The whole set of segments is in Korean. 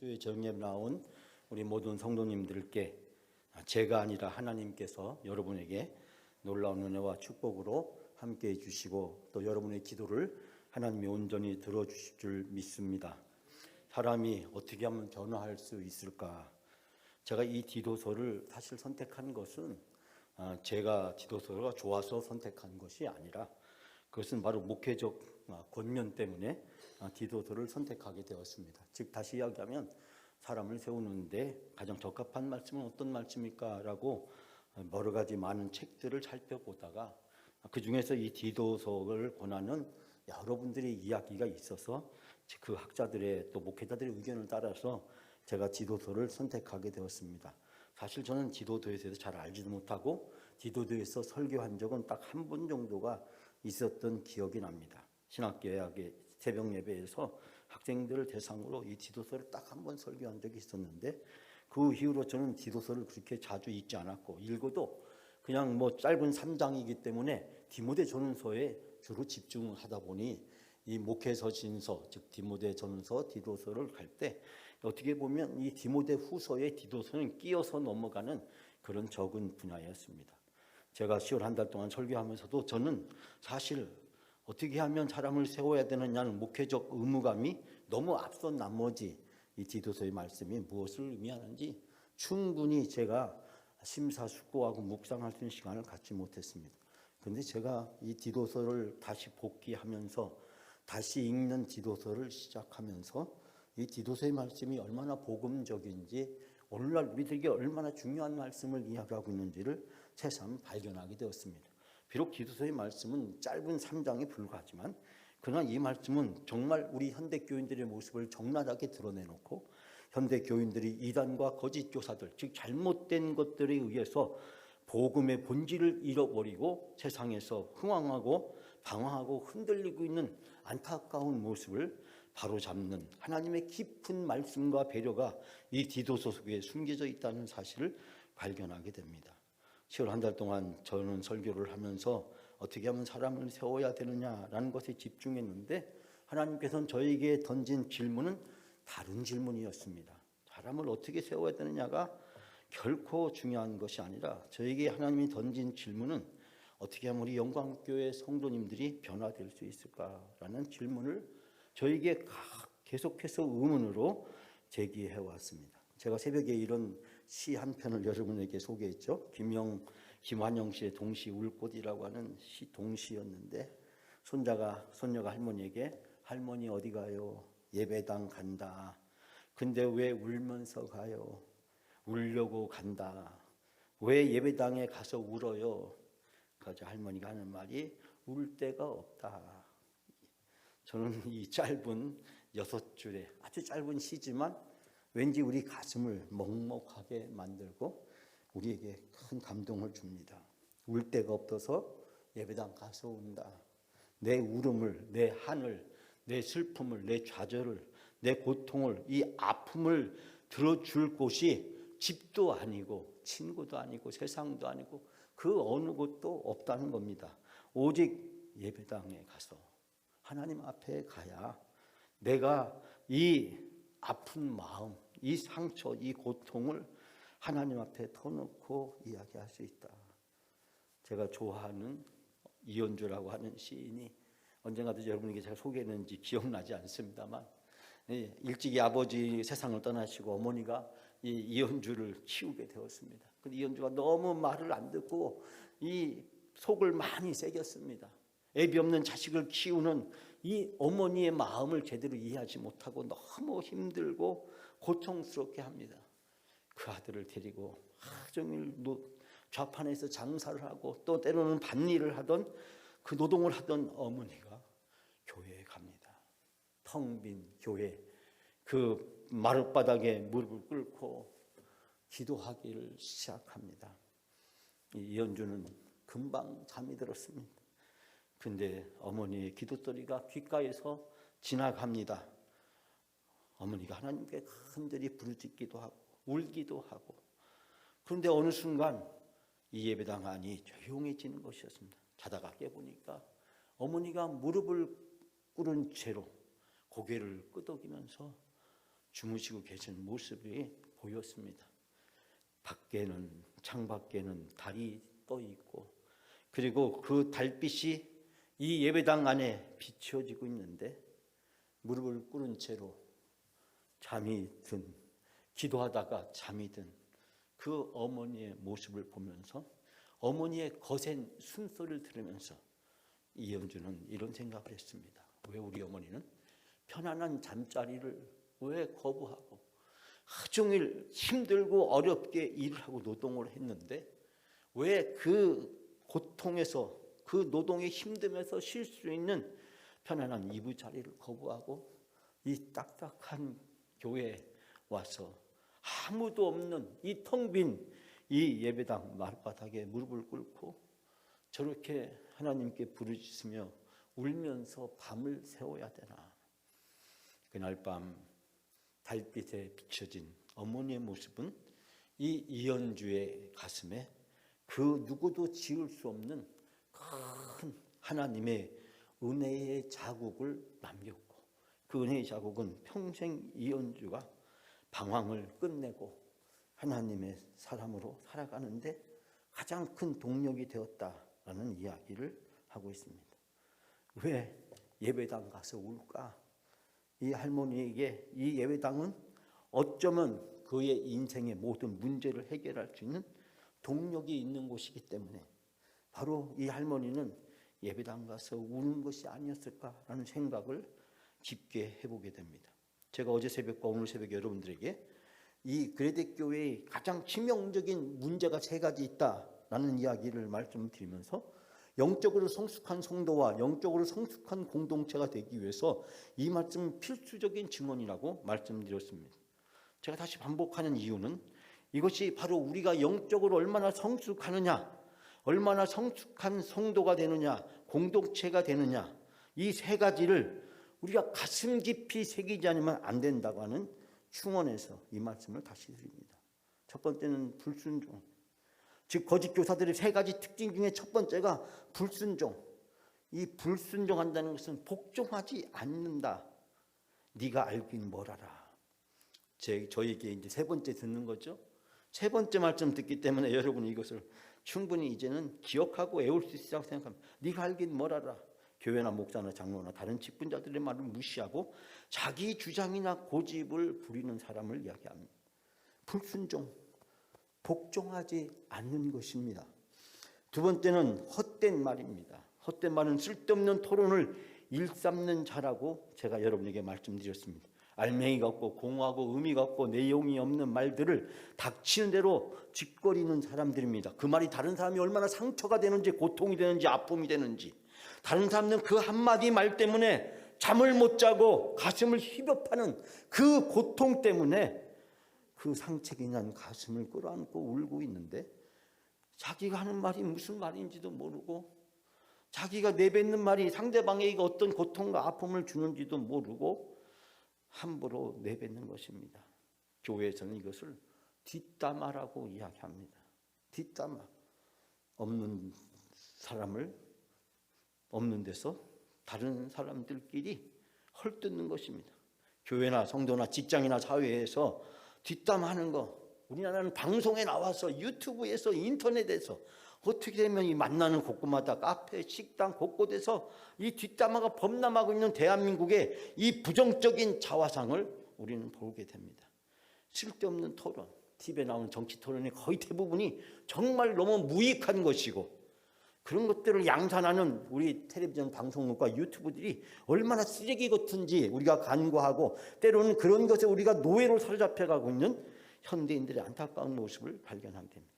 수요 정예에 나온 우리 모든 성도님들께 제가 아니라 하나님께서 여러분에게 놀라운 은혜와 축복으로 함께해 주시고 또 여러분의 기도를 하나님이 온전히 들어주실 줄 믿습니다. 사람이 어떻게 하면 변화할 수 있을까? 제가 이 디도서를 사실 선택한 것은 제가 디도서가 좋아서 선택한 것이 아니라 그것은 바로 목회적 권면 때문에 디도서를 선택하게 되었습니다. 즉 다시 이야기하면 사람을 세우는데 가장 적합한 말씀은 어떤 말씀일까? 라고 여러 가지 많은 책들을 살펴보다가 그 중에서 이 디도서를 권하는 여러분들의 이야기가 있어서 그 학자들의 또 목회자들의 의견을 따라서 제가 디도서를 선택하게 되었습니다. 사실 저는 디도서에 대해서 잘 알지도 못하고 디도서에서 설교한 적은 딱 한 번 정도가 있었던 기억이 납니다. 신학교의 새벽 예배에서 학생들을 대상으로 이 디도서를 딱 한 번 설교한 적이 있었는데 그 이후로 저는 디도서를 그렇게 자주 읽지 않았고 읽어도 그냥 짧은 3장이기 때문에 디모데 전후서에 주로 집중을 하다 보니 이 목회서 진서 즉 디모데 전후서 디도서를 갈 때 어떻게 보면 이 디모데 후서의 디도서는 끼어서 넘어가는 그런 적은 분야였습니다. 제가 10월 한 달 동안 설교하면서도 저는 사실 어떻게 하면 사람을 세워야 되느냐는 목회적 의무감이 너무 앞선 나머지 이 디도서의 말씀이 무엇을 의미하는지 충분히 제가 심사숙고하고 묵상할 수 있는 시간을 갖지 못했습니다. 그런데 제가 이 디도서를 다시 복기하면서 다시 읽는 디도서를 시작하면서 이 디도서의 말씀이 얼마나 복음적인지 오늘날 우리들에게 얼마나 중요한 말씀을 이야기하고 있는지를 새삼 발견하게 되었습니다. 비록 디도서의 말씀은 짧은 3장에 불과하지만 그러나 이 말씀은 정말 우리 현대 교인들의 모습을 적나라하게 드러내놓고 현대 교인들이 이단과 거짓 교사들 즉 잘못된 것들에 의해서 복음의 본질을 잃어버리고 세상에서 흥황하고 방황하고 흔들리고 있는 안타까운 모습을 바로잡는 하나님의 깊은 말씀과 배려가 이 디도서 속에 숨겨져 있다는 사실을 발견하게 됩니다. 10월 한 달 동안 저는 설교를 하면서 어떻게 하면 사람을 세워야 되느냐라는 것에 집중했는데 하나님께서는 저에게 던진 질문은 다른 질문이었습니다. 사람을 어떻게 세워야 되느냐가 결코 중요한 것이 아니라 저에게 하나님이 던진 질문은 어떻게 하면 우리 영광교회 성도님들이 변화될 수 있을까라는 질문을 저에게 계속해서 의문으로 제기해 왔습니다. 제가 새벽에 이런 시 한 편을 여러분에게 소개했죠. 김환영 씨의 동시 울꽃이라고 하는 시 동시였는데 손녀가 할머니에게 할머니 어디 가요? 예배당 간다. 근데 왜 울면서 가요? 울려고 간다. 왜 예배당에 가서 울어요? 그래서 할머니가 하는 말이 울 데가 없다. 저는 이 짧은 6줄의 아주 짧은 시지만 왠지 우리 가슴을 먹먹하게 만들고 우리에게 큰 감동을 줍니다. 울 데가 없어서 예배당 가서 운다. 내 울음을, 내 한을, 내 슬픔을, 내 좌절을, 내 고통을, 이 아픔을 들어줄 곳이 집도 아니고 친구도 아니고 세상도 아니고 그 어느 곳도 없다는 겁니다. 오직 예배당에 가서 하나님 앞에 가야 내가 이 아픈 마음, 이 상처, 이 고통을 하나님 앞에 터놓고 이야기할 수 있다. 제가 좋아하는 이현주라고 하는 시인이 언젠가도 여러분에게 제가 소개했는지 기억나지 않습니다만 일찍이 아버지 세상을 떠나시고 어머니가 이 이현주를 키우게 되었습니다. 근데 이현주가 너무 말을 안 듣고 이 속을 많이 새겼습니다. 애비 없는 자식을 키우는 이 어머니의 마음을 제대로 이해하지 못하고 너무 힘들고 고통스럽게 합니다. 그 아들을 데리고 하루 종일 좌판에서 장사를 하고 또 때로는 밭일을 하던 그 노동을 하던 어머니가 교회에 갑니다. 텅 빈 교회 그 마룻바닥에 무릎을 꿇고 기도하기를 시작합니다. 이현주는 금방 잠이 들었습니다. 근데 어머니의 기도소리가 귓가에서 지나갑니다. 어머니가 하나님께 간절히 부르짖기도 하고 울기도 하고 그런데 어느 순간 이 예배당 안이 조용해지는 것이었습니다. 자다가 깨보니까 어머니가 무릎을 꿇은 채로 고개를 끄덕이면서 주무시고 계신 모습이 보였습니다. 창밖에는 달이 떠 있고, 그리고 그 달빛이 이 예배당 안에 비추어지고 있는데, 무릎을 꿇은 채로 기도하다가 잠이 든 그 어머니의 모습을 보면서, 어머니의 거센 숨소리를 들으면서 이현주는 이런 생각을 했습니다. 왜 우리 어머니는 편안한 잠자리를 왜 거부하고 하종일 힘들고 어렵게 일을 하고 노동을 했는데, 왜 그 고통에서, 그 노동의 힘듦에서 쉴 수 있는 편안한 이부자리를 거부하고 이 딱딱한 교회에 와서 아무도 없는 이 텅 빈 이 예배당 마룻바닥에 무릎을 꿇고 저렇게 하나님께 부르짖으며 울면서 밤을 새워야 되나. 그날 밤 달빛에 비춰진 어머니의 모습은 이 이현주의 가슴에 그 누구도 지울 수 없는 큰 하나님의 은혜의 자국을 남겼고, 그 은혜의 자국은 평생 이현주가 방황을 끝내고 하나님의 사람으로 살아가는데 가장 큰 동력이 되었다라는 이야기를 하고 있습니다. 왜 예배당 가서 울까? 이 할머니에게 이 예배당은 어쩌면 그의 인생의 모든 문제를 해결할 수 있는 동력이 있는 곳이기 때문에 바로 이 할머니는 예배당 가서 우는 것이 아니었을까라는 생각을 깊게 해보게 됩니다. 제가 어제 새벽과 오늘 새벽에 여러분들에게 이 그레데교회의 가장 치명적인 문제가 3가지 있다라는 이야기를 말씀드리면서 영적으로 성숙한 성도와 영적으로 성숙한 공동체가 되기 위해서 이 말씀은 필수적인 증언이라고 말씀드렸습니다. 제가 다시 반복하는 이유는 이것이 바로 우리가 영적으로 얼마나 성숙하느냐, 얼마나 성숙한 성도가 되느냐, 공동체가 되느냐, 이 3가지를 우리가 가슴 깊이 새기지 않으면 안 된다고 하는 충원에서 이 말씀을 다시 드립니다. 첫 번째는 불순종. 즉 거짓 교사들의 3가지 특징 중에 첫 번째가 불순종. 이 불순종한다는 것은 복종하지 않는다. 네가 알긴 뭘 알아. 저에게 이제 3번째 듣는 거죠. 3번째 말씀 듣기 때문에 여러분이 이것을 충분히 이제는 기억하고 외울 수 있다고 생각합니다. 네가 알긴 뭘 알아. 교회나 목사나 장로나 다른 직분자들의 말을 무시하고 자기 주장이나 고집을 부리는 사람을 이야기합니다. 불순종, 복종하지 않는 것입니다. 두 번째는 헛된 말입니다. 헛된 말은 쓸데없는 토론을 일삼는 자라고 제가 여러분에게 말씀드렸습니다. 알맹이가 없고 공허하고 의미가 없고 내용이 없는 말들을 닥치는 대로 짓거리는 사람들입니다. 그 말이 다른 사람이 얼마나 상처가 되는지, 고통이 되는지, 아픔이 되는지, 다른 사람들은 그 한마디 말 때문에 잠을 못 자고 가슴을 휘벼파는 그 고통 때문에 그 상책이 난 가슴을 끌어안고 울고 있는데, 자기가 하는 말이 무슨 말인지도 모르고, 자기가 내뱉는 말이 상대방에게 어떤 고통과 아픔을 주는지도 모르고 함부로 내뱉는 것입니다. 교회에서는 이것을 뒷담화라고 이야기합니다. 뒷담화. 없는 사람을 없는 데서 다른 사람들끼리 헐뜯는 것입니다. 교회나 성도나 직장이나 사회에서 뒷담화하는 거, 우리나라는 방송에 나와서 유튜브에서 인터넷에서 어떻게 되면 이 만나는 곳곳마다 카페, 식당 곳곳에서 이 뒷담화가 범람하고 있는 대한민국의 이 부정적인 자화상을 우리는 보게 됩니다. 쓸데없는 토론, TV에 나오는 정치 토론의 거의 대부분이 정말 너무 무익한 것이고, 그런 것들을 양산하는 우리 텔레비전 방송국과 유튜브들이 얼마나 쓰레기 같은지 우리가 간과하고, 때로는 그런 것에 우리가 노예로 사로잡혀가고 있는 현대인들의 안타까운 모습을 발견하게 됩니다.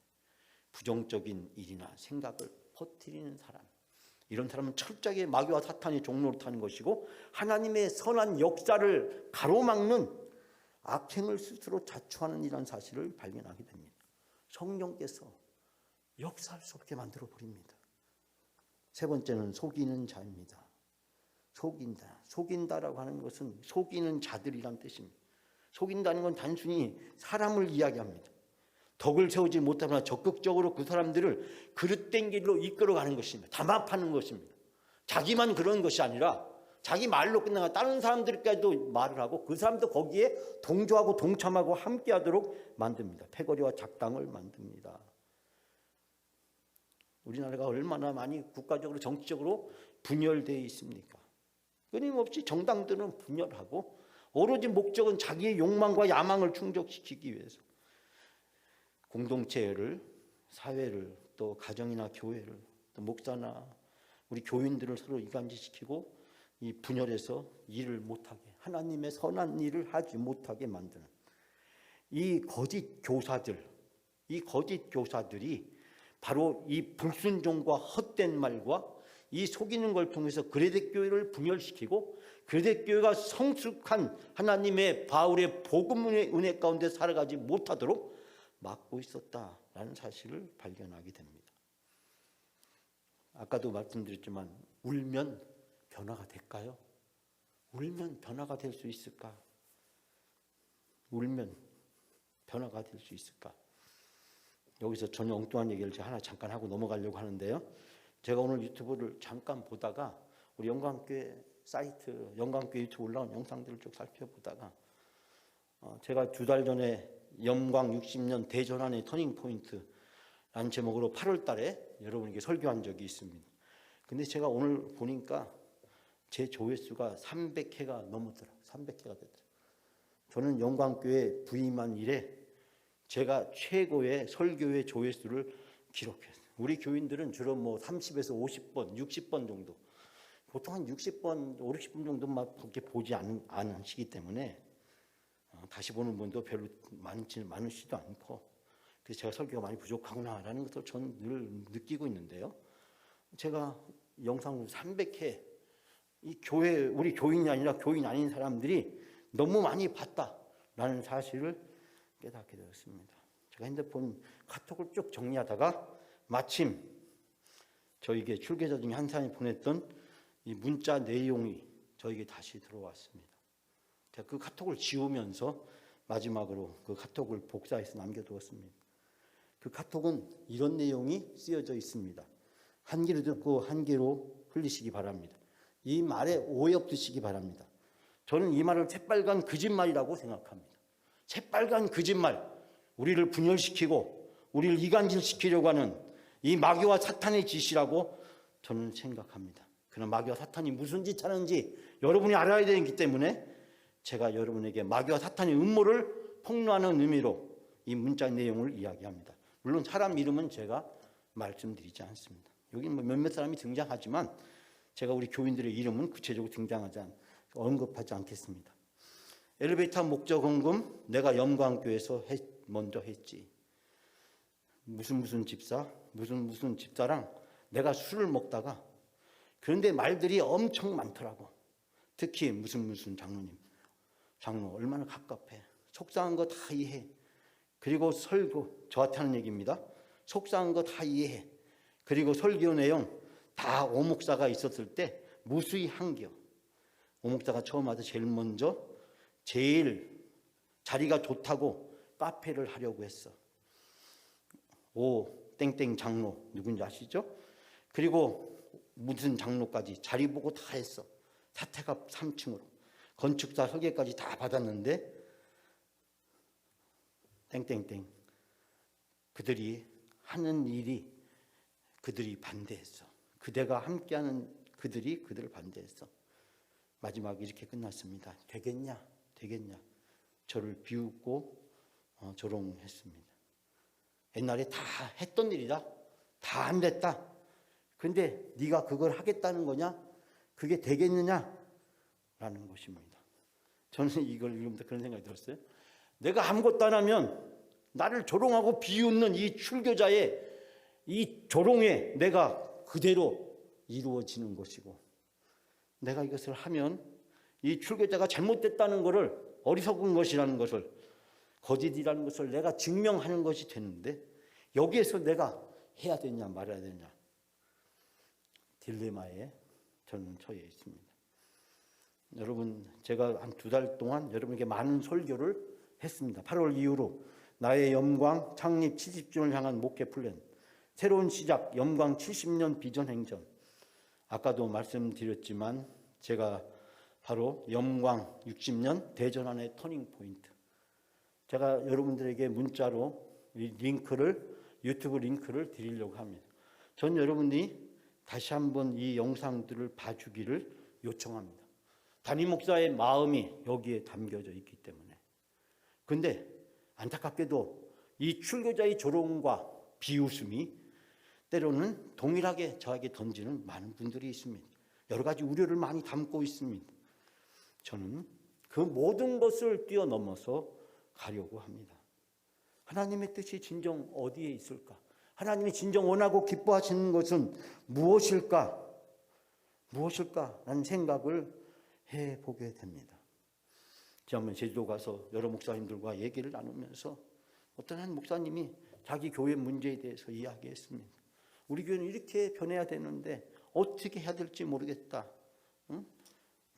부정적인 일이나 생각을 퍼뜨리는 사람, 이런 사람은 철저하게 마귀와 사탄의 종로를 타는 것이고, 하나님의 선한 역사를 가로막는 악행을 스스로 자초하는 이런 사실을 발견하게 됩니다. 성령께서 역사할 수 없게 만들어 버립니다. 3번째는 속이는 자입니다. 속인다. 속인다라고 하는 것은 속이는 자들이란 뜻입니다. 속인다는 건 단순히 사람을 이야기합니다. 덕을 세우지 못하거나 적극적으로 그 사람들을 그릇된 길로 이끌어가는 것입니다. 담합하는 것입니다. 자기만 그런 것이 아니라 자기 말로 끝나가 다른 사람들까지도 말을 하고 그 사람도 거기에 동조하고 동참하고 함께하도록 만듭니다. 패거리와 작당을 만듭니다. 우리나라가 얼마나 많이 국가적으로 정치적으로 분열되어 있습니까? 끊임없이 정당들은 분열하고 오로지 목적은 자기의 욕망과 야망을 충족시키기 위해서 공동체를, 사회를, 또 가정이나 교회를, 또 목사나 우리 교인들을 서로 이간질시키고 이 분열해서 일을 못하게, 하나님의 선한 일을 하지 못하게 만드는 이 거짓 교사들이 바로 이 불순종과 헛된 말과 이 속이는 걸 통해서 그레데교회를 분열시키고 그레데교회가 성숙한 하나님의 바울의 복음의 은혜 가운데 살아가지 못하도록 막고 있었다라는 사실을 발견하게 됩니다. 아까도 말씀드렸지만 울면 변화가 될까요? 울면 변화가 될 수 있을까? 울면 변화가 될 수 있을까? 여기서 전혀 엉뚱한 얘기를 제가 하나 잠깐 하고 넘어가려고 하는데요. 제가 오늘 유튜브를 잠깐 보다가 우리 영광교회 사이트, 영광교회 유튜브 올라온 영상들을 쭉 살펴보다가 제가 2달 전에 영광 60년 대전환의 터닝포인트라는 제목으로 8월 달에 여러분에게 설교한 적이 있습니다. 근데 제가 오늘 보니까 제 조회수가 300회가 넘었더라고요. 300회가 됐더라고요. 저는 영광교회 부임한 이래 제가 최고의 설교의 조회수를 기록했어요. 우리 교인들은 주로 30에서 50번, 60번 정도, 보통 한 60번, 5, 60번 정도만 그렇게 보지 않으시기 때문에 다시 보는 분도 별로 많으시도 않고, 그래서 제가 설교가 많이 부족하구나라는 것을 저는 늘 느끼고 있는데요. 제가 영상으로 300회, 이 교회, 우리 교인이 아니라 교인 아닌 사람들이 너무 많이 봤다라는 사실을 깨닫게 되었습니다. 제가 핸드폰 카톡을 쭉 정리하다가 마침 저에게 출계자 중에 한 사람이 보냈던 이 문자 내용이 저에게 다시 들어왔습니다. 제가 그 카톡을 지우면서 마지막으로 그 카톡을 복사해서 남겨두었습니다. 그 카톡은 이런 내용이 쓰여져 있습니다. 한 귀로 듣고 한 귀로 흘리시기 바랍니다. 이 말에 오해 없으시기 바랍니다. 저는 이 말을 새빨간 거짓말이라고 생각합니다. 새빨간 거짓말, 우리를 분열시키고 우리를 이간질시키려고 하는 이 마귀와 사탄의 짓이라고 저는 생각합니다. 그러나 마귀와 사탄이 무슨 짓 하는지 여러분이 알아야 되기 때문에 제가 여러분에게 마귀와 사탄의 음모를 폭로하는 의미로 이 문자 내용을 이야기합니다. 물론 사람 이름은 제가 말씀드리지 않습니다. 여기 몇몇 사람이 등장하지만 제가 우리 교인들의 이름은 구체적으로 언급하지 않겠습니다. 엘리베이터 목적 헌금 내가 영광교회에서 먼저 했지. 무슨 집사, 무슨 집사랑 내가 술을 먹다가, 그런데 말들이 엄청 많더라고. 특히 무슨 장로 얼마나 갑갑해. 속상한 거 다 이해해. 그리고 설교, 저한테 하는 얘기입니다. 속상한 거 다 이해해. 그리고 설교 내용 다 오목사가 있었을 때 무수히 한겨. 오목사가 처음 와서 제일 자리가 좋다고 카페를 하려고 했어. 오 땡땡 장로 누군지 아시죠? 그리고 무슨 장로까지 자리 보고 다 했어. 사택가 3층으로 건축사 설계까지 다 받았는데 땡땡땡 그들이 하는 일이 그들이 반대했어. 그대가 함께하는 그들을 반대했어. 마지막에 이렇게 끝났습니다. 되겠냐? 저를 비웃고 조롱했습니다. 옛날에 다 했던 일이다. 다 안 됐다. 그런데 네가 그걸 하겠다는 거냐? 그게 되겠느냐? 라는 것입니다. 저는 이걸 읽으면서 그런 생각이 들었어요. 내가 아무것도 안 하면 나를 조롱하고 비웃는 이 출교자의 이 조롱에 내가 그대로 이루어지는 것이고, 내가 이것을 하면 이 출교자가 잘못됐다는 것을, 어리석은 것이라는 것을, 거짓이라는 것을 내가 증명하는 것이 되는데, 여기에서 내가 해야 되냐 말아야 되냐 딜레마에 저는 처해 있습니다. 여러분, 제가 한 2달 동안 여러분에게 많은 설교를 했습니다. 8월 이후로 나의 영광 창립 70주년을 향한 목회 플랜, 새로운 시작 영광 70년 비전 행전. 아까도 말씀드렸지만 제가 바로 영광 60년 대전환의 터닝 포인트. 제가 여러분들에게 문자로 이 유튜브 링크를 드리려고 합니다. 전 여러분이 다시 한번 이 영상들을 봐주기를 요청합니다. 담임 목사의 마음이 여기에 담겨져 있기 때문에. 근데 안타깝게도 이 출교자의 조롱과 비웃음이 때로는 동일하게 저에게 던지는 많은 분들이 있습니다. 여러 가지 우려를 많이 담고 있습니다. 저는 그 모든 것을 뛰어넘어서 가려고 합니다. 하나님의 뜻이 진정 어디에 있을까? 하나님이 진정 원하고 기뻐하시는 것은 무엇일까? 무엇일까라는 생각을 해보게 됩니다. 지난번 제주도 가서 여러 목사님들과 얘기를 나누면서 어떤 한 목사님이 자기 교회 문제에 대해서 이야기했습니다. 우리 교회는 이렇게 변해야 되는데 어떻게 해야 될지 모르겠다. 응?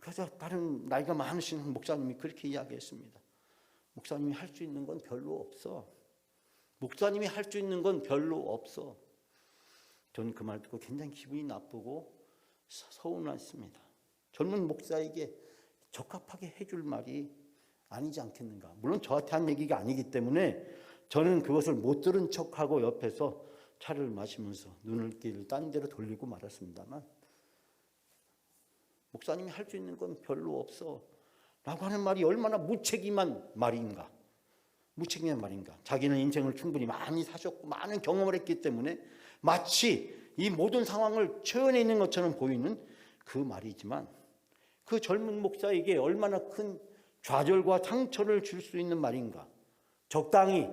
그래서 다른 나이가 많으신 목사님이 그렇게 이야기했습니다. 목사님이 할 수 있는 건 별로 없어. 목사님이 할 수 있는 건 별로 없어. 저는 그 말 듣고 굉장히 기분이 나쁘고 서운했습니다. 젊은 목사에게 적합하게 해줄 말이 아니지 않겠는가. 물론 저한테 한 얘기가 아니기 때문에 저는 그것을 못 들은 척하고 옆에서 차를 마시면서 눈을 딴 데로 돌리고 말았습니다만, 목사님이 할 수 있는 건 별로 없어 라고 하는 말이 얼마나 무책임한 말인가. 무책임한 말인가. 자기는 인생을 충분히 많이 사셨고 많은 경험을 했기 때문에 마치 이 모든 상황을 처연해 있는 것처럼 보이는 그 말이지만, 그 젊은 목사에게 얼마나 큰 좌절과 상처를 줄 수 있는 말인가. 적당히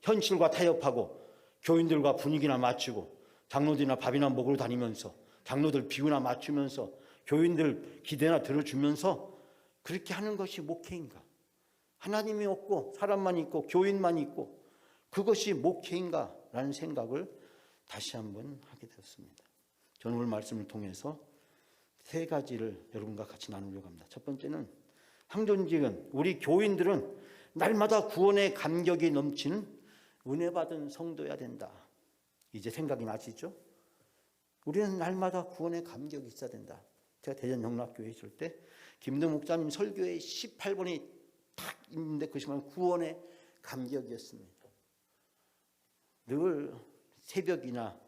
현실과 타협하고 교인들과 분위기나 맞추고 장로들이나 밥이나 먹으러 다니면서 장로들 비유나 맞추면서 교인들 기대나 들어주면서 그렇게 하는 것이 목회인가? 하나님이 없고 사람만 있고 교인만 있고 그것이 목회인가? 라는 생각을 다시 한번 하게 되었습니다. 저는 오늘 말씀을 통해서 세 가지를 여러분과 같이 나누려고 합니다. 첫 번째는 항존직은 우리 교인들은 날마다 구원의 감격이 넘치는 은혜 받은 성도여야 된다. 이제 생각이 나시죠? 우리는 날마다 구원의 감격이 있어야 된다. 제가 대전 영락교회에 있을 때 김동 목사님 설교에 18번이 딱 있는데 그것이 구원의 감격이었습니다. 늘 새벽이나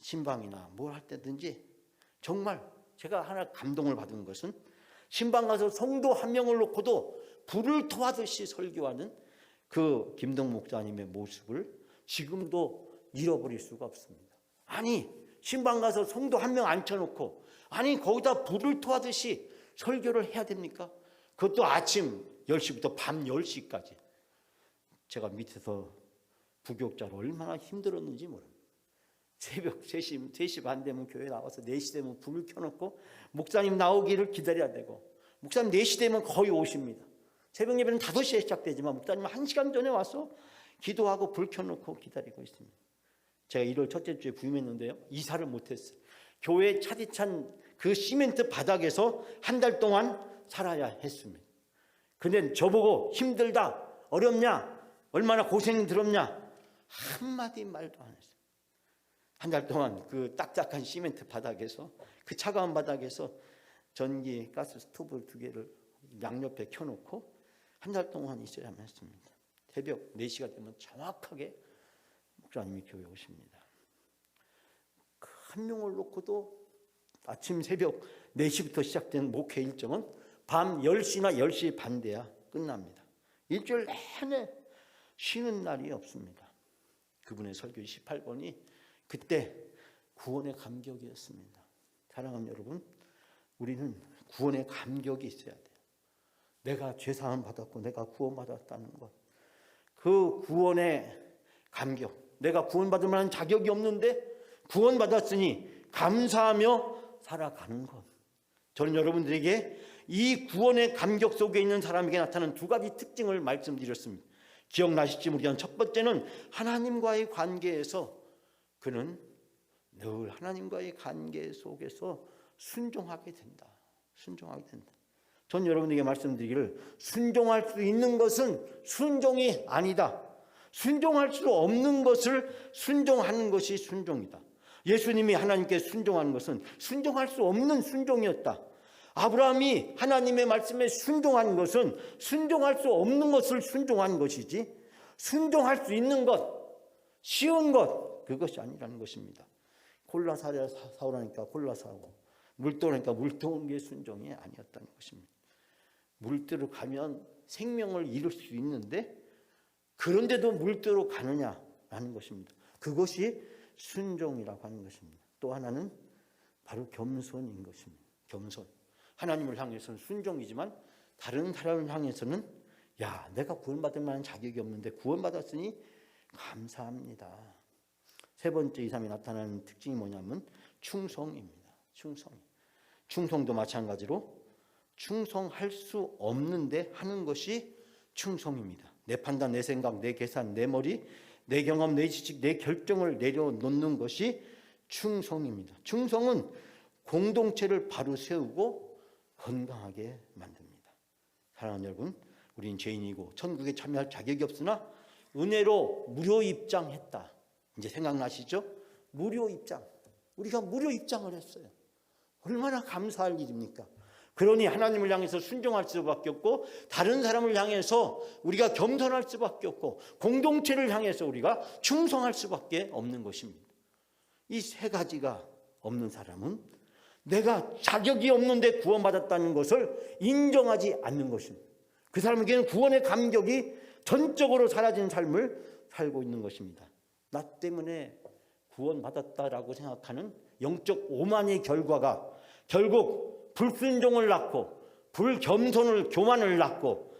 신방이나 뭘 할 때든지 정말 제가 하나 감동을 받은 것은 신방 가서 성도 한 명을 놓고도 불을 토하듯이 설교하는 그 김동 목사님의 모습을 지금도 잃어버릴 수가 없습니다. 아니 신방 가서 성도 한 명 앉혀놓고 아니 거기다 불을 토하듯이 설교를 해야 됩니까? 그것도 아침 10시부터 밤 10시까지. 제가 밑에서 부교육자로 얼마나 힘들었는지 모릅니다. 새벽 3시 반 되면 교회 나와서 4시 되면 불을 켜놓고 목사님 나오기를 기다려야 되고, 목사님 4시 되면 거의 오십니다. 새벽 예배는 5시에 시작되지만 목사님은 1시간 전에 와서 기도하고 불 켜놓고 기다리고 있습니다. 제가 1월 첫째 주에 부임했는데요, 이사를 못했어요. 교회 차디찬 그 시멘트 바닥에서 한 달 동안 살아야 했습니다. 근데 저보고 힘들다, 어렵냐, 얼마나 고생이 들었냐 한마디 말도 안 했어요. 한 달 동안 그 딱딱한 시멘트 바닥에서, 그 차가운 바닥에서 전기 가스 스토브 2개를 양옆에 켜놓고 한 달 동안 있어야만 했습니다. 새벽 4시가 되면 정확하게 목사님이 교회 오십니다. 그 한 명을 놓고도 아침 새벽 4시부터 시작된 목회 일정은 밤 10시나 10시 반 돼야 끝납니다. 일주일 내내 쉬는 날이 없습니다. 그분의 설교 18번이 그때 구원의 감격이었습니다. 사랑하는 여러분, 우리는 구원의 감격이 있어야 돼요. 내가 죄사함 받았고 내가 구원받았다는 것, 그 구원의 감격, 내가 구원받을 만한 자격이 없는데 구원받았으니 감사하며 살아가는 것. 저는 여러분들에게 이 구원의 감격 속에 있는 사람에게 나타나는 두 가지 특징을 말씀드렸습니다. 기억나실지 모르겠지만 첫 번째는 하나님과의 관계에서 그는 늘 하나님과의 관계 속에서 순종하게 된다. 순종하게 된다. 전 여러분에게 말씀드리기를, 순종할 수 있는 것은 순종이 아니다. 순종할 수 없는 것을 순종하는 것이 순종이다. 예수님이 하나님께 순종하는 것은 순종할 수 없는 순종이었다. 아브라함이 하나님의 말씀에 순종한 것은 순종할 수 없는 것을 순종한 것이지 순종할 수 있는 것, 쉬운 것, 그것이 아니라는 것입니다. 콜라 사오라니까 콜라 사오고 물 떠오니까 물 떠오는 게 순종이 아니었다는 것입니다. 물들어 가면 생명을 잃을 수 있는데 그런데도 물들어 가느냐라는 것입니다. 그것이 순종이라고 하는 것입니다. 또 하나는 바로 겸손인 것입니다. 겸손. 하나님을 향해서는 순종이지만 다른 사람을 향해서는 야, 내가 구원받을 만한 자격이 없는데 구원받았으니 감사합니다. 세 번째 이삼이 나타나는 특징이 뭐냐면 충성입니다. 충성도 마찬가지로 충성할 수 없는데 하는 것이 충성입니다. 내 판단, 내 생각, 내 계산, 내 머리, 내 경험, 내 지식, 내 결정을 내려놓는 것이 충성입니다. 충성은 공동체를 바로 세우고 건강하게 만듭니다. 사랑하는 여러분, 우린 죄인이고 천국에 참여할 자격이 없으나 은혜로 무료 입장했다. 이제 생각나시죠? 무료 입장. 우리가 무료 입장을 했어요. 얼마나 감사할 일입니까? 그러니 하나님을 향해서 순종할 수밖에 없고 다른 사람을 향해서 우리가 겸손할 수밖에 없고 공동체를 향해서 우리가 충성할 수밖에 없는 것입니다. 이 세 가지가 없는 사람은 내가 자격이 없는데 구원받았다는 것을 인정하지 않는 것입니다. 그 사람에게는 구원의 감격이 전적으로 사라진 삶을 살고 있는 것입니다. 나 때문에 구원받았다라고 생각하는 영적 오만의 결과가 결국 불순종을 낳고 불겸손을 교만을 낳고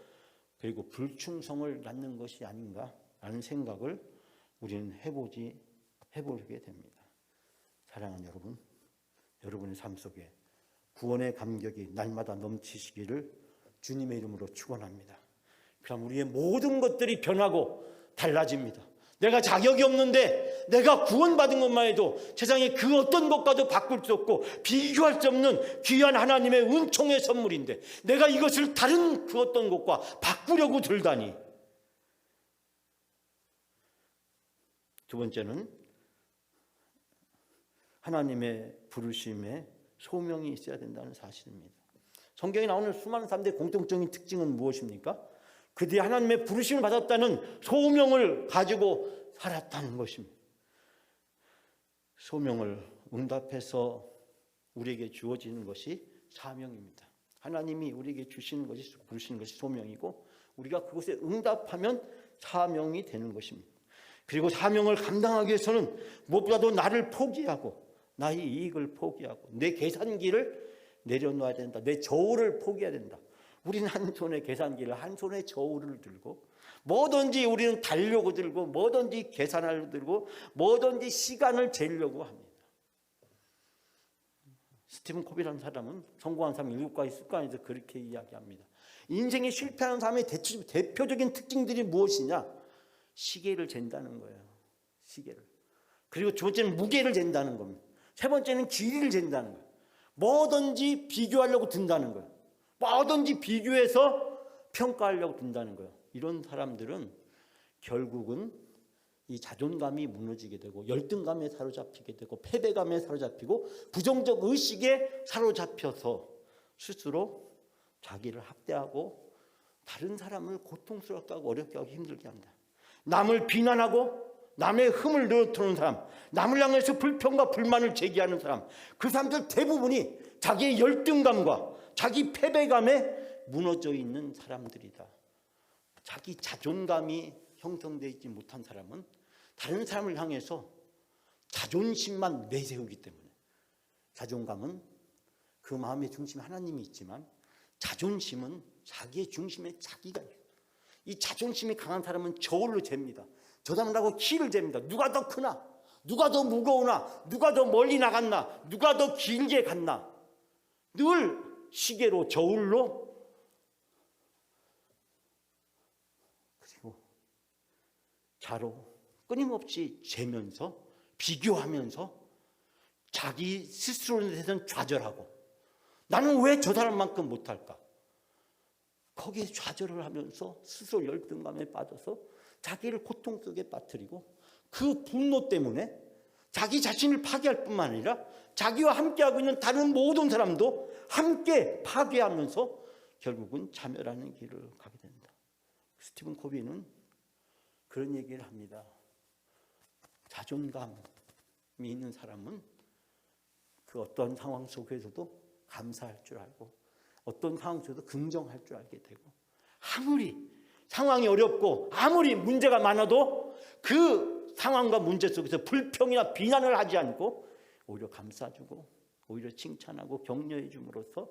그리고 불충성을 낳는 것이 아닌가라는 생각을 우리는 해보게 됩니다. 사랑하는 여러분, 여러분의 삶 속에 구원의 감격이 날마다 넘치시기를 주님의 이름으로 축원합니다. 그럼 우리의 모든 것들이 변하고 달라집니다. 내가 자격이 없는데 내가 구원받은 것만 해도 세상에 그 어떤 것과도 바꿀 수 없고 비교할 수 없는 귀한 하나님의 은총의 선물인데 내가 이것을 다른 그 어떤 것과 바꾸려고 들다니. 두 번째는 하나님의 부르심에 소명이 있어야 된다는 사실입니다. 성경에 나오는 수많은 사람들의 공통적인 특징은 무엇입니까? 그들이 하나님의 부르심을 받았다는 소명을 가지고 살았다는 것입니다. 소명을 응답해서 우리에게 주어지는 것이 사명입니다. 하나님이 우리에게 주시는 것이 부르시는 것이 소명이고 우리가 그것에 응답하면 사명이 되는 것입니다. 그리고 사명을 감당하기 위해서는 무엇보다도 나를 포기하고 나의 이익을 포기하고 내 계산기를 내려놓아야 된다. 내 저울을 포기해야 된다. 우리는 한 손에 계산기를 한 손에 저울을 들고 뭐든지 우리는 달려고 들고 뭐든지 계산하려고 들고 뭐든지 시간을 재려고 합니다. 스티븐 코비라는 사람은 성공한 사람 7가지 습관에서 그렇게 이야기합니다. 인생에 실패하는 사람의 대표적인 특징들이 무엇이냐? 시계를 잰다는 거예요. 시계를. 그리고 두 번째는 무게를 잰다는 겁니다. 세 번째는 길이를 잰다는 거예요. 뭐든지 비교하려고 든다는 거예요. 뭐든지 비교해서 평가하려고 든다는 거예요. 이런 사람들은 결국은 이 자존감이 무너지게 되고 열등감에 사로잡히게 되고 패배감에 사로잡히고 부정적 의식에 사로잡혀서 스스로 자기를 학대하고 다른 사람을 고통스럽게 하고 어렵게 하고 힘들게 합니다. 남을 비난하고 남의 흠을 늘어뜨리는 사람, 남을 향해서 불평과 불만을 제기하는 사람, 그 사람들 대부분이 자기의 열등감과 자기 패배감에 무너져 있는 사람들이다. 자기 자존감이 형성되어 있지 못한 사람은 다른 사람을 향해서 자존심만 내세우기 때문에 자존감은 그 마음의 중심에 하나님이 있지만 자존심은 자기의 중심에 자기가 있어요. 이 자존심이 강한 사람은 저울로 잽니다. 저 사람하고 키를 잽니다. 누가 더 크나? 누가 더 무거우나? 누가 더 멀리 나갔나? 누가 더 길게 갔나? 늘 시계로 저울로 그리고 자로 끊임없이 재면서 비교하면서 자기 스스로에 대해서는 좌절하고 나는 왜 저 사람만큼 못할까? 거기에 좌절을 하면서 스스로 열등감에 빠져서 자기를 고통 속에 빠뜨리고 그 분노 때문에 자기 자신을 파괴할 뿐만 아니라 자기와 함께하고 있는 다른 모든 사람도 함께 파괴하면서 결국은 자멸하는 길을 가게 된다. 스티븐 코비는 그런 얘기를 합니다. 자존감이 있는 사람은 그 어떤 상황 속에서도 감사할 줄 알고 어떤 상황 속에서도 긍정할 줄 알게 되고, 아무리 상황이 어렵고 아무리 문제가 많아도 그 상황과 문제 속에서 불평이나 비난을 하지 않고 오히려 감싸주고 오히려 칭찬하고 격려해 줌으로써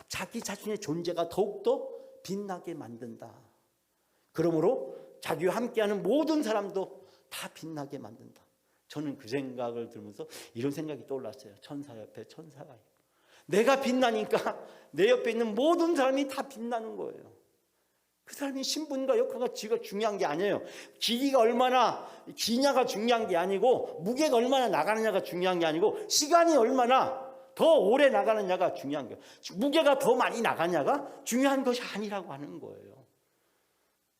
자기 자신의 존재가 더욱더 빛나게 만든다. 그러므로 자기와 함께하는 모든 사람도 다 빛나게 만든다. 저는 그 생각을 들으면서 이런 생각이 떠올랐어요. 천사 옆에 천사가 있고 내가 빛나니까 내 옆에 있는 모든 사람이 다 빛나는 거예요. 그 사람이 신분과 역할과 지가 중요한 게 아니에요. 길이가 얼마나 기냐가 중요한 게 아니고, 무게가 얼마나 나가느냐가 중요한 게 아니고, 시간이 얼마나 더 오래 나가느냐가 중요한 거예요. 무게가 더 많이 나가냐가 중요한 것이 아니라고 하는 거예요.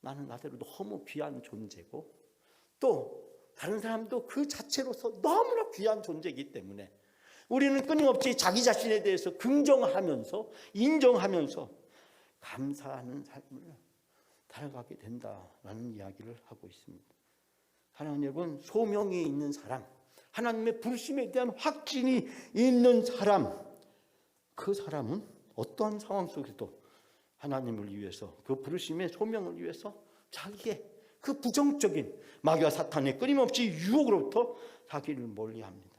나는 나대로 너무 귀한 존재고 또 다른 사람도 그 자체로서 너무나 귀한 존재이기 때문에 우리는 끊임없이 자기 자신에 대해서 긍정하면서 인정하면서 감사하는 삶을 살아가게 된다라는 이야기를 하고 있습니다. 사랑하는 여러분, 소명이 있는 사람, 하나님의 부르심에 대한 확신이 있는 사람, 그 사람은 어떠한 상황 속에서도 하나님을 위해서, 그 부르심의 소명을 위해서 자기의 그 부정적인 마귀와 사탄의 끊임없이 유혹으로부터 자기를 멀리합니다.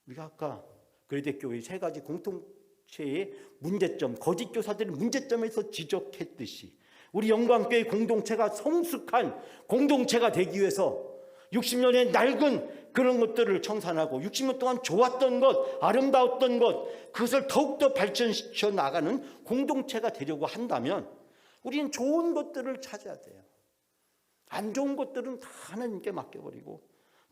우리가 아까 그레데교회의 세 가지 공동체의 문제점, 거짓 교사들의 문제점에서 지적했듯이 우리 영광교회 공동체가 성숙한 공동체가 되기 위해서 60년의 낡은 그런 것들을 청산하고 60년 동안 좋았던 것, 아름다웠던 것, 그것을 더욱더 발전시켜 나가는 공동체가 되려고 한다면 우리는 좋은 것들을 찾아야 돼요. 안 좋은 것들은 다 하나님께 맡겨버리고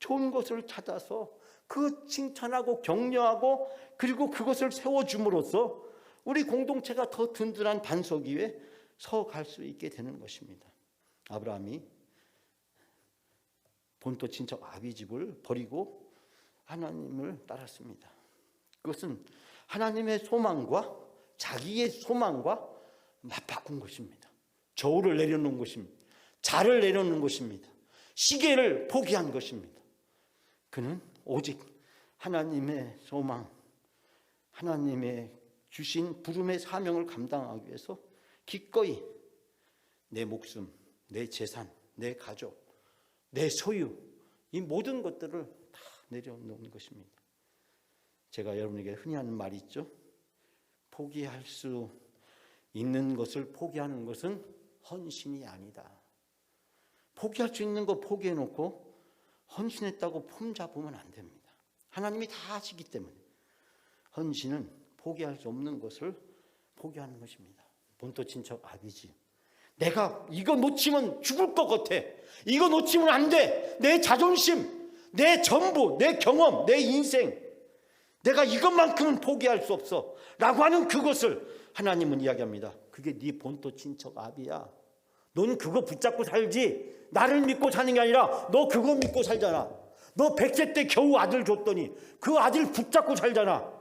좋은 것을 찾아서 그 칭찬하고 격려하고 그리고 그것을 세워줌으로써 우리 공동체가 더 든든한 반석 위에 서갈 수 있게 되는 것입니다. 아브라함이 본토 친척 아비집을 버리고 하나님을 따랐습니다. 그것은 하나님의 소망과 자기의 소망과 맞바꾼 것입니다. 저울을 내려놓은 것입니다. 자를 내려놓는 것입니다. 시계를 포기한 것입니다. 그는 오직 하나님의 소망, 하나님의 주신 부름의 사명을 감당하기 위해서 기꺼이 내 목숨, 내 재산, 내 가족, 내 소유, 이 모든 것들을 다 내려놓는 것입니다. 제가 여러분에게 흔히 하는 말이 있죠. 포기할 수 있는 것을 포기하는 것은 헌신이 아니다. 포기할 수 있는 거 포기해놓고 헌신했다고 폼 잡으면 안 됩니다. 하나님이 다 아시기 때문에 헌신은 포기할 수 없는 것을 포기하는 것입니다. 본토 친척 아비집, 내가 이거 놓치면 죽을 것 같아. 이거 놓치면 안 돼. 내 자존심, 내 전부, 내 경험, 내 인생, 내가 이것만큼은 포기할 수 없어 라고 하는 그것을 하나님은 이야기합니다. 그게 네 본토 친척 아비야. 넌 그거 붙잡고 살지, 나를 믿고 사는 게 아니라 너 그거 믿고 살잖아. 너 100세 때 겨우 아들 줬더니 그 아들 붙잡고 살잖아.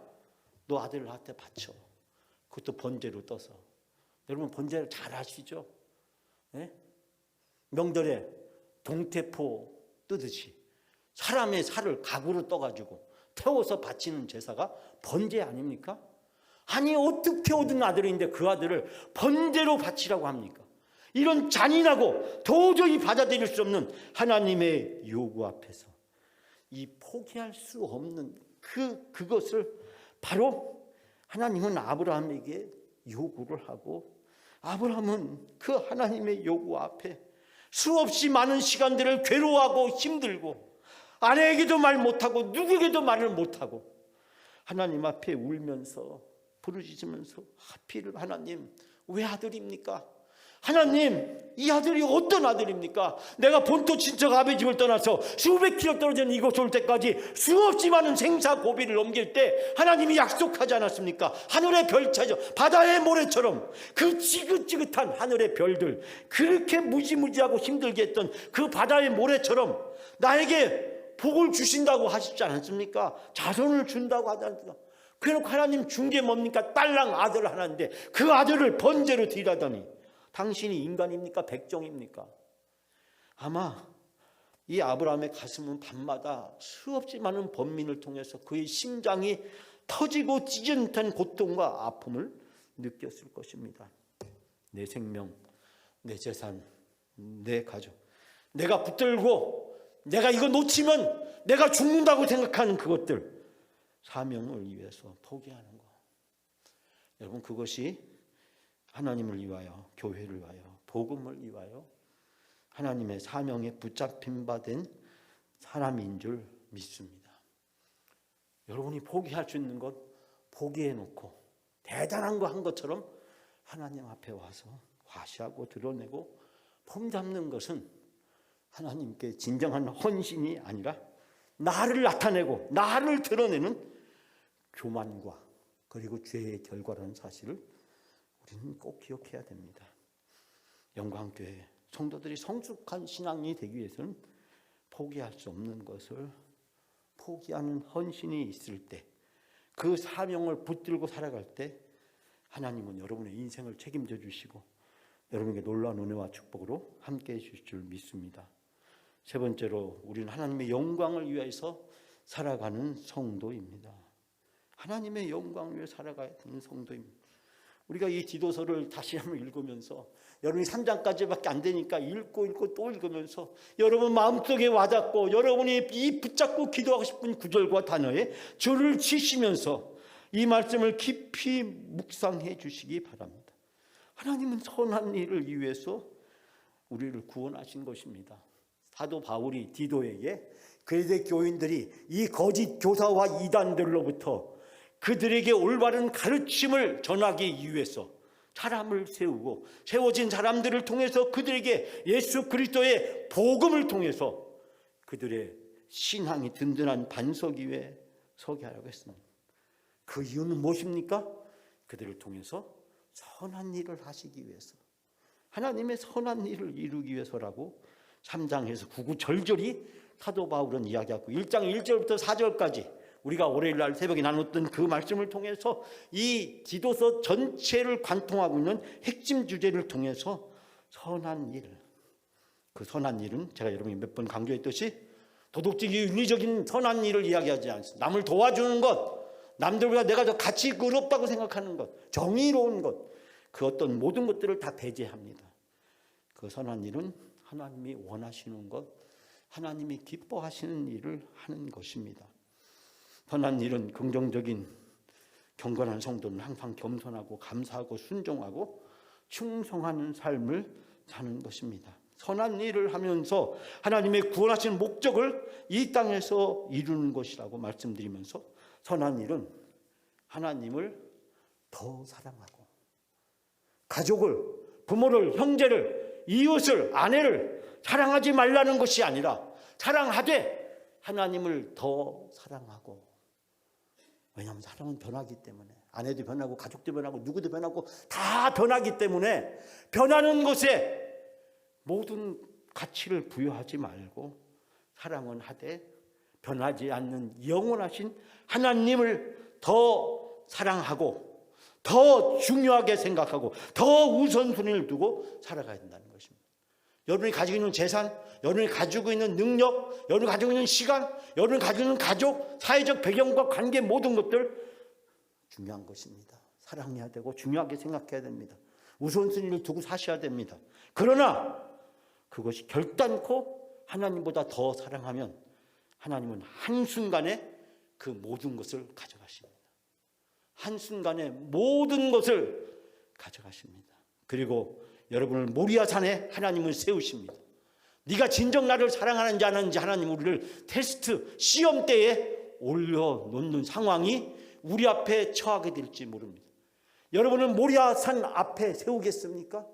너 아들을 나한테 바쳐. 그것도 번제로 떠서. 여러분 번제를 잘 아시죠? 네? 명절에 동태포 뜨듯이 사람의 살을 각으로 떠가지고 태워서 바치는 제사가 번제 아닙니까? 아니 어떻게 얻은 아들인데 그 아들을 번제로 바치라고 합니까? 이런 잔인하고 도저히 받아들일 수 없는 하나님의 요구 앞에서 이 포기할 수 없는 그것을 바로 하나님은 아브라함에게 요구를 하고, 아브라함은 그 하나님의 요구 앞에 수없이 많은 시간들을 괴로워하고 힘들고 아내에게도 말 못하고 누구에게도 말을 못하고 하나님 앞에 울면서 부르짖으면서 하필 하나님 왜 아들입니까? 하나님 이 아들이 어떤 아들입니까? 내가 본토 친척 아버집을 떠나서 수백 킬로 떨어진 이곳 올 때까지 수없이 많은 생사 고비를 넘길 때 하나님이 약속하지 않았습니까? 하늘의 별차죠, 바다의 모래처럼 그 지긋지긋한 하늘의 별들, 그렇게 무지무지하고 힘들게 했던 그 바다의 모래처럼 나에게 복을 주신다고 하시지 않았습니까? 자손을 준다고 하지 않습니까? 그래놓고 하나님 준 게 뭡니까? 딸랑 아들 하나인데 그 아들을 번제로 드리라더니 당신이 인간입니까? 백종입니까? 아마 이 아브라함의 가슴은 밤마다 수없이 많은 번민을 통해서 그의 심장이 터지고 찢은 듯한 고통과 아픔을 느꼈을 것입니다. 내 생명, 내 재산, 내 가족, 내가 붙들고 내가 이거 놓치면 내가 죽는다고 생각하는 그것들, 사명을 위해서 포기하는 것. 여러분, 그것이 하나님을 위하여, 교회를 위하여, 복음을 위하여 하나님의 사명에 붙잡힌 바 된 사람인 줄 믿습니다. 여러분이 포기할 수 있는 것 포기해 놓고 대단한 거 한 것처럼 하나님 앞에 와서 과시하고 드러내고 폼 잡는 것은 하나님께 진정한 헌신이 아니라 나를 나타내고 나를 드러내는 교만과 그리고 죄의 결과라는 사실을 우리는 꼭 기억해야 됩니다. 영광교회 성도들이 성숙한 신앙이 되기 위해서는 포기할 수 없는 것을 포기하는 헌신이 있을 때, 그 사명을 붙들고 살아갈 때 하나님은 여러분의 인생을 책임져 주시고 여러분에게 놀라운 은혜와 축복으로 함께해 주실 줄 믿습니다. 세 번째로, 우리는 하나님의 영광을 위해서 살아가는 성도입니다. 하나님의 영광을 위해 살아가야 되는 성도입니다. 우리가 이 디도서를 다시 한번 읽으면서, 여러분이 3장까지밖에 안 되니까 읽고 또 읽으면서 여러분 마음속에 와닿고 여러분이 이 붙잡고 기도하고 싶은 구절과 단어에 줄을 치시면서 이 말씀을 깊이 묵상해 주시기 바랍니다. 하나님은 선한 일을 위해서 우리를 구원하신 것입니다. 사도 바울이 디도에게 그레데 교인들이 이 거짓 교사와 이단들로부터 그들에게 올바른 가르침을 전하기 위해서 사람을 세우고 세워진 사람들을 통해서 그들에게 예수 그리스도의 복음을 통해서 그들의 신앙이 든든한 반석 위에 서게 하라고 했습니다. 그 이유는 무엇입니까? 그들을 통해서 선한 일을 하시기 위해서, 하나님의 선한 일을 이루기 위해서라고 3장에서 구구절절히 사도 바울은 이야기하고 1장 1절부터 4절까지 우리가 월요일날 새벽에 나눴던 그 말씀을 통해서 이 디도서 전체를 관통하고 있는 핵심 주제를 통해서 선한 일, 그 선한 일은 제가 여러분이 몇 번 강조했듯이 도덕적인 윤리적인 선한 일을 이야기하지 않습니다. 남을 도와주는 것, 남들보다 내가 더 가치 있고 의롭다고 생각하는 것, 정의로운 것, 그 어떤 모든 것들을 다 배제합니다. 그 선한 일은 하나님이 원하시는 것, 하나님이 기뻐하시는 일을 하는 것입니다. 선한 일은 긍정적인 경건한 성도는 항상 겸손하고 감사하고 순종하고 충성하는 삶을 사는 것입니다. 선한 일을 하면서 하나님의 구원하시는 목적을 이 땅에서 이루는 것이라고 말씀드리면서, 선한 일은 하나님을 더 사랑하고 가족을, 부모를, 형제를, 이웃을, 아내를 사랑하지 말라는 것이 아니라 사랑하되 하나님을 더 사랑하고, 왜냐하면 사람은 변하기 때문에, 아내도 변하고 가족도 변하고 누구도 변하고 다 변하기 때문에 변하는 것에 모든 가치를 부여하지 말고 사랑은 하되 변하지 않는 영원하신 하나님을 더 사랑하고 더 중요하게 생각하고 더 우선순위를 두고 살아가야 된다는 것입니다. 여러분이 가지고 있는 재산, 여러분이 가지고 있는 능력, 여러분이 가지고 있는 시간, 여러분이 가지고 있는 가족, 사회적 배경과 관계, 모든 것들 중요한 것입니다. 사랑해야 되고 중요하게 생각해야 됩니다. 우선순위를 두고 사셔야 됩니다. 그러나 그것이 결단코 하나님보다 더 사랑하면 하나님은 한순간에 그 모든 것을 가져가십니다. 한순간에 모든 것을 가져가십니다. 그리고 여러분을 모리아 산에 하나님은 세우십니다. 네가 진정 나를 사랑하는지 안 하는지 하나님 우리를 테스트, 시험대에 올려놓는 상황이 우리 앞에 처하게 될지 모릅니다. 여러분은 모리아 산 앞에 세우겠습니까?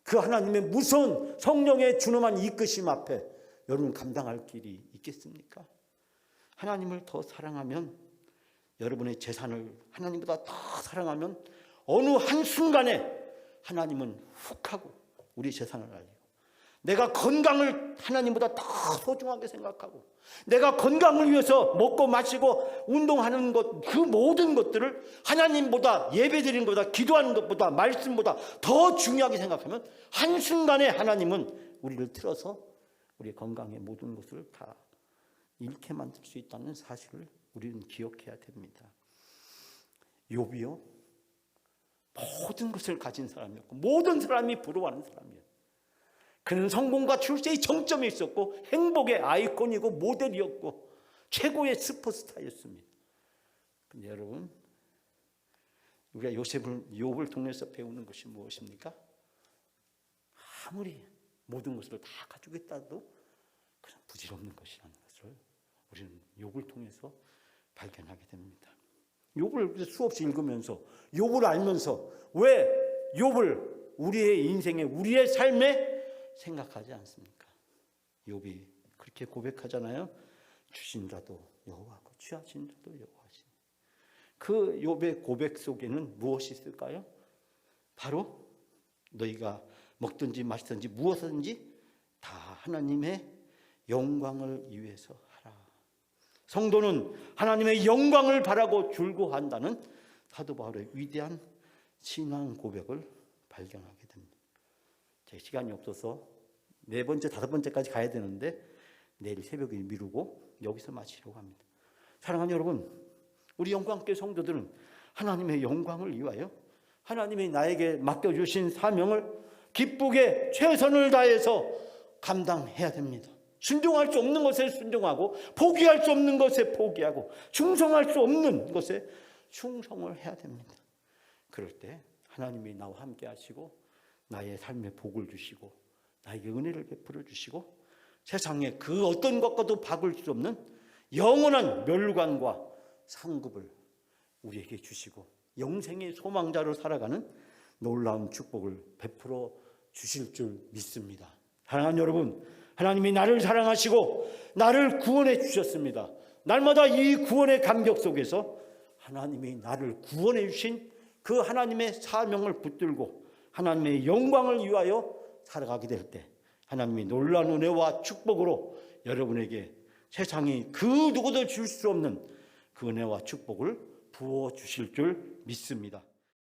그 하나님의 무서운 성령의 준엄한 이끄심 앞에 여러분 감당할 길이 있겠습니까? 하나님을 더 사랑하면, 여러분의 재산을 하나님보다 더 사랑하면 어느 한순간에 하나님은 훅 하고 우리 재산을 알리고, 내가 건강을 하나님보다 더 소중하게 생각하고 내가 건강을 위해서 먹고 마시고 운동하는 것, 그 모든 것들을 하나님보다, 예배드리는 것보다, 기도하는 것보다, 말씀보다 더 중요하게 생각하면 한순간에 하나님은 우리를 틀어서 우리의 건강의 모든 것을 다 잃게 만들 수 있다는 사실을 우리는 기억해야 됩니다. 욥이요, 모든 것을 가진 사람이었고 모든 사람이 부러워하는 사람이에요. 그는 성공과 출세의 정점에 있었고 행복의 아이콘이고 모델이었고 최고의 슈퍼스타였습니다. 근데 여러분, 우리가 욥을 통해서 배우는 것이 무엇입니까? 아무리 모든 것을 다 가지고 있다도 그런 부질없는 것이라는 것을 우리는 욥을 통해서 발견하게 됩니다. 욥을 수없이 읽으면서, 욥을 알면서 왜 욥을 우리의 인생에, 우리의 삶에 생각하지 않습니까? 욥이 그렇게 고백하잖아요. 주신 자도 여호와고 취하신 자도 여호와시니. 그 욥의 고백 속에는 무엇이 있을까요? 바로 너희가 먹든지 마시든지 무엇든지 다 하나님의 영광을 위해서 하라. 성도는 하나님의 영광을 바라고 줄고한다는 사도 바울의 위대한 신앙 고백을 발견하게 됩니다. 제 시간이 없어서 네 번째, 다섯 번째까지 가야 되는데 내일 새벽에 미루고 여기서 마치려고 합니다. 사랑하는 여러분, 우리 영광교회 성도들은 하나님의 영광을 위하여 하나님이 나에게 맡겨주신 사명을 기쁘게 최선을 다해서 감당해야 됩니다. 순종할 수 없는 것에 순종하고 포기할 수 없는 것에 포기하고 충성할 수 없는 것에 충성을 해야 됩니다. 그럴 때 하나님이 나와 함께 하시고 나의 삶에 복을 주시고 나에게 은혜를 베풀어 주시고 세상에 그 어떤 것과도 바꿀 수 없는 영원한 멸관과 상급을 우리에게 주시고 영생의 소망자로 살아가는 놀라운 축복을 베풀어 주실 줄 믿습니다. 사랑하는 여러분, 하나님이 나를 사랑하시고 나를 구원해 주셨습니다. 날마다 이 구원의 감격 속에서 하나님이 나를 구원해 주신 그 하나님의 사명을 붙들고 하나님의 영광을 위하여 살아가게 될 때 하나님이 놀라운 은혜와 축복으로 여러분에게 세상이 그 누구도 줄 수 없는 그 은혜와 축복을 부어주실 줄 믿습니다.